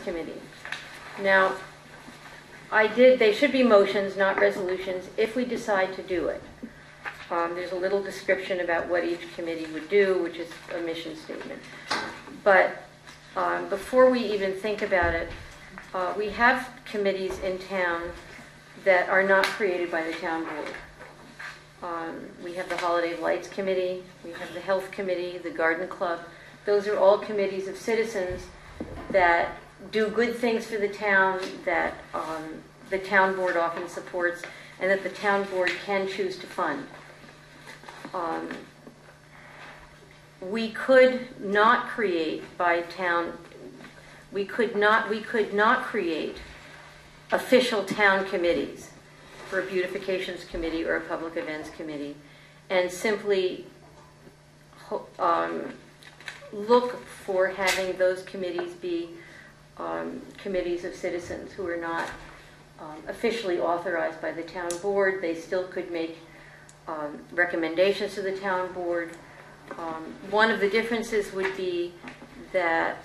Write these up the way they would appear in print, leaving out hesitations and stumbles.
Committee. Now, they should be motions, not resolutions, if we decide to do it. There's a little description about what each committee would do, which is a mission statement. But before we even think about it, we have committees in town that are not created by the town board. We have the Holiday Lights Committee, we have the Health Committee, the Garden Club. Those are all committees of citizens that do good things for the town, that the town board often supports, and that the town board can choose to fund. We could not create we could not create official town committees for a beautifications committee or a public events committee, and simply look for having those committees be committees of citizens who are not officially authorized by the town board. They still could make recommendations to the town board. One of the differences would be that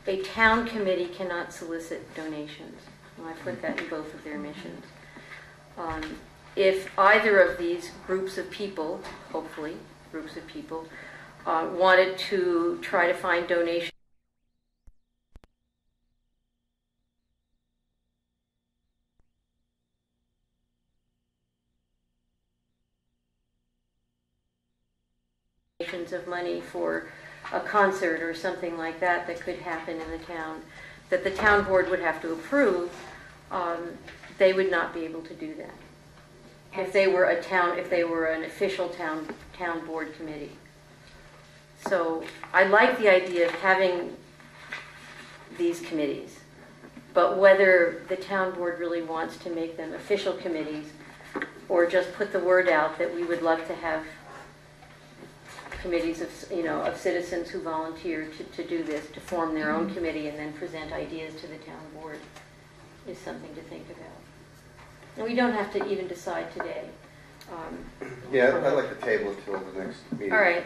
a town committee cannot solicit donations. And I put that in both of their missions. If either of these groups of people, hopefully groups of people, wanted to try to find donations of money for a concert or something like that that could happen in the town, that the town board would have to approve, they would not be able to do that if they were an official town board committee. So I like the idea of having these committees, but whether the town board really wants to make them official committees or just put the word out that we would love to have committees of citizens who volunteer to do this, to form their own committee and then present ideas to the town board, is something to think about. And we don't have to even decide today. Yeah, I'd like to table it till the next meeting. All right.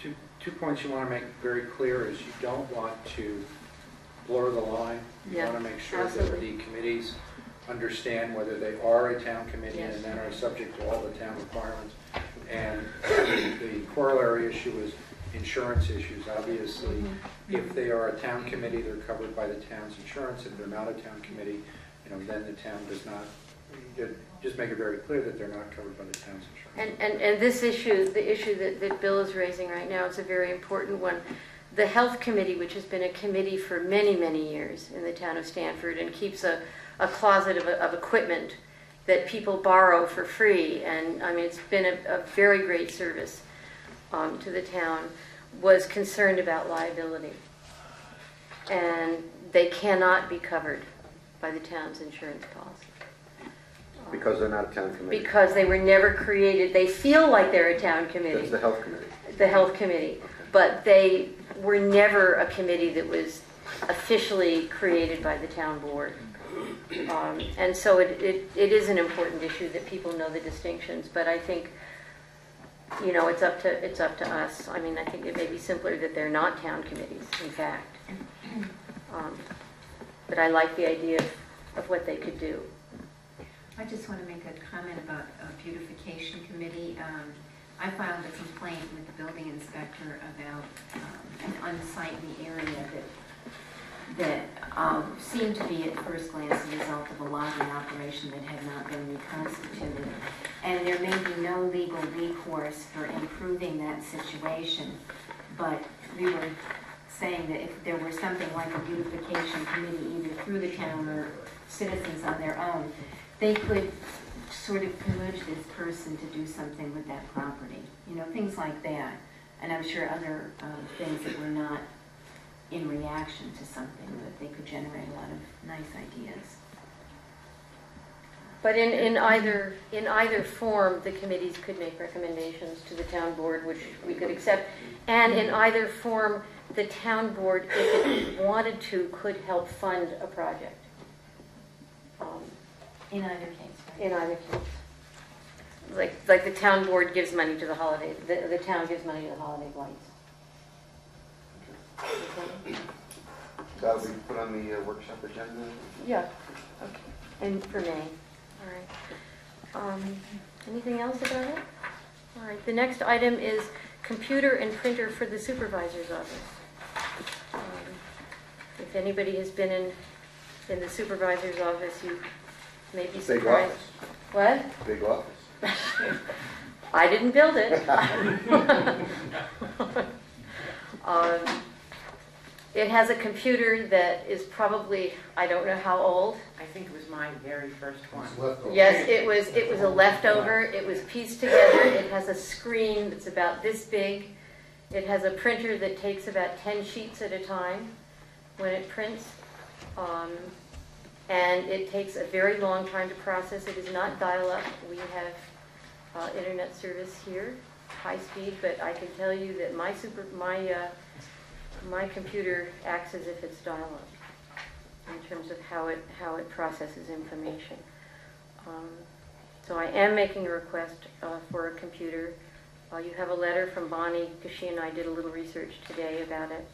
Two points you want to make very clear is you don't want to blur the line. You want to make sure that the committees understand whether they are a town committee and then are subject to all the town requirements. And the corollary issue is insurance issues. Obviously, if they are a town committee, they're covered by the town's insurance. If they're not a town committee, then the town does not. Just make it very clear that they're not covered by the town's insurance. And this issue, the issue that Bill is raising right now, is a very important one. The Health Committee, which has been a committee for many, many years in the town of Stanford and keeps a closet of equipment that people borrow for free, and I mean it's been a very great service to the town, was concerned about liability. And they cannot be covered by the town's insurance policy. Because they're not a town committee. Because they were never created. They feel like they're a town committee. That's the Health Committee. The Health Committee. Okay. But they were never a committee that was officially created by the town board. And so it is an important issue that people know the distinctions, but I think it's up to us. I mean, I think it may be simpler that they're not town committees, in fact. But I like the idea of what they could do. I just want to make a comment about a beautification committee. I filed a complaint with the building inspector about an unsightly area that seemed to be at first glance the result of a logging operation that had not been reconstituted. And there may be no legal recourse for improving that situation, but we were saying that if there were something like a beautification committee, either through the town or citizens on their own, they could sort of collude this person to do something with that property. Things like that. And I'm sure other things that were not in reaction to something, but they could generate a lot of nice ideas. But in either form, the committees could make recommendations to the town board, which we could accept. And in either form, the town board, if it wanted to, could help fund a project. In either case, right? In either case. Like the town board gives money to the holiday, the town gives money to the holiday lights. That'll be put on the workshop agenda? Yeah, okay, and for May, all right. Anything else about it? All right, the next item is computer and printer for the supervisor's office. If anybody has been in the supervisor's office, you may be Big surprised. office. What? Big office. I didn't build it. It has a computer that is probably, I don't know how old. I think it was my very first one. Yes, it was a leftover. It was pieced together. It has a screen that's about this big. It has a printer that takes about 10 sheets at a time when it prints. And it takes a very long time to process. It is not dial-up. We have internet service here, high speed, but I can tell you that my computer acts as if it's dial-up in terms of how it processes information. So I am making a request for a computer. You have a letter from Bonnie, because she and I did a little research today about it.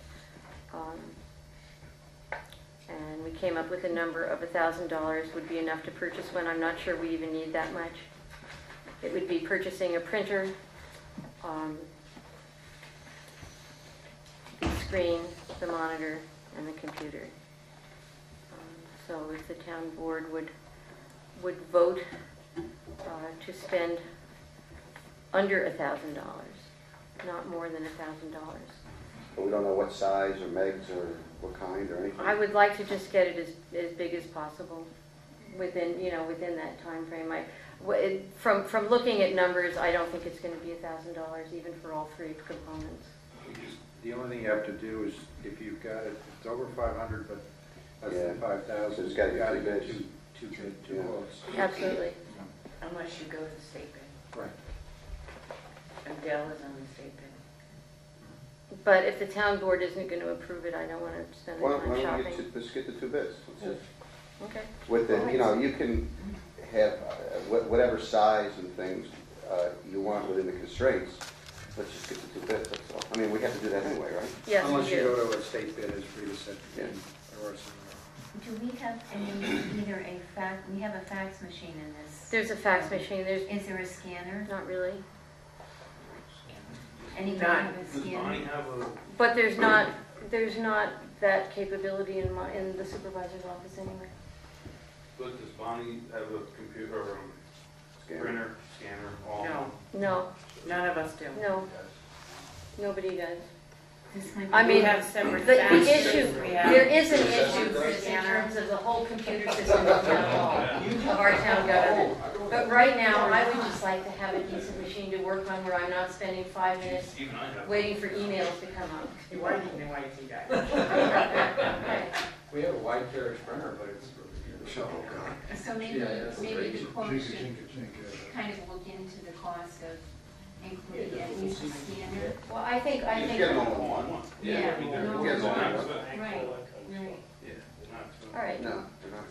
And we came up with a number of $1,000 would be enough to purchase one. I'm not sure we even need that much. It would be purchasing a printer, the screen, the monitor, and the computer. So if the town board would vote to spend under $1,000, not more than $1,000. But we don't know what size or megs or what kind or anything? I would like to just get it as big as possible within that time frame. From looking at numbers, I don't think it's going to be $1,000 even for all three components. The only thing you have to do is, if you've got it, it's over 500, but less than 5,000. So it's gotta be you two bids. Two Yeah. quotes. Absolutely. Unless you go to the state bid. Right. And Dell is on the state bid. But if the town board isn't going to approve it, I don't want to spend the Why time don't we shopping. let's get the two bids? Let's just, Okay. with the, you can have whatever size and things you want within the constraints. Let's just get the two bids, that's all. I mean, we have to do that anyway, right? Yes, we Unless you do. go to a state bid, as Rita said, Yeah. or somewhere. Do we have we have a fax machine in this? There's a fax machine. There's Is there a scanner? not really, Anybody None. have a Does Bonnie scanner? have a, but there's not that capability in the supervisor's office anyway. but does Bonnie have a computer or Scanner. printer, scanner, all? No, No, none of us do. no, nobody does. This might be- I mean, We have separate The faxes. issue, We have- there is an issue in terms of the whole computer system of town hall, of our town government. But right now, I would just like to have a decent machine to work on where I'm not spending 5 minutes Even I have. waiting for emails to come up. You are using the YT guy. Okay. We have a wide carriage printer, but it's for Oh, God. So maybe the quote should Yeah. kind of look into the cost of including at least a scanner. Well, I think, You can get them all in one. Yeah. we do. No. Get them all in one. Right, right. Yeah, they're not. all right. No, they're not.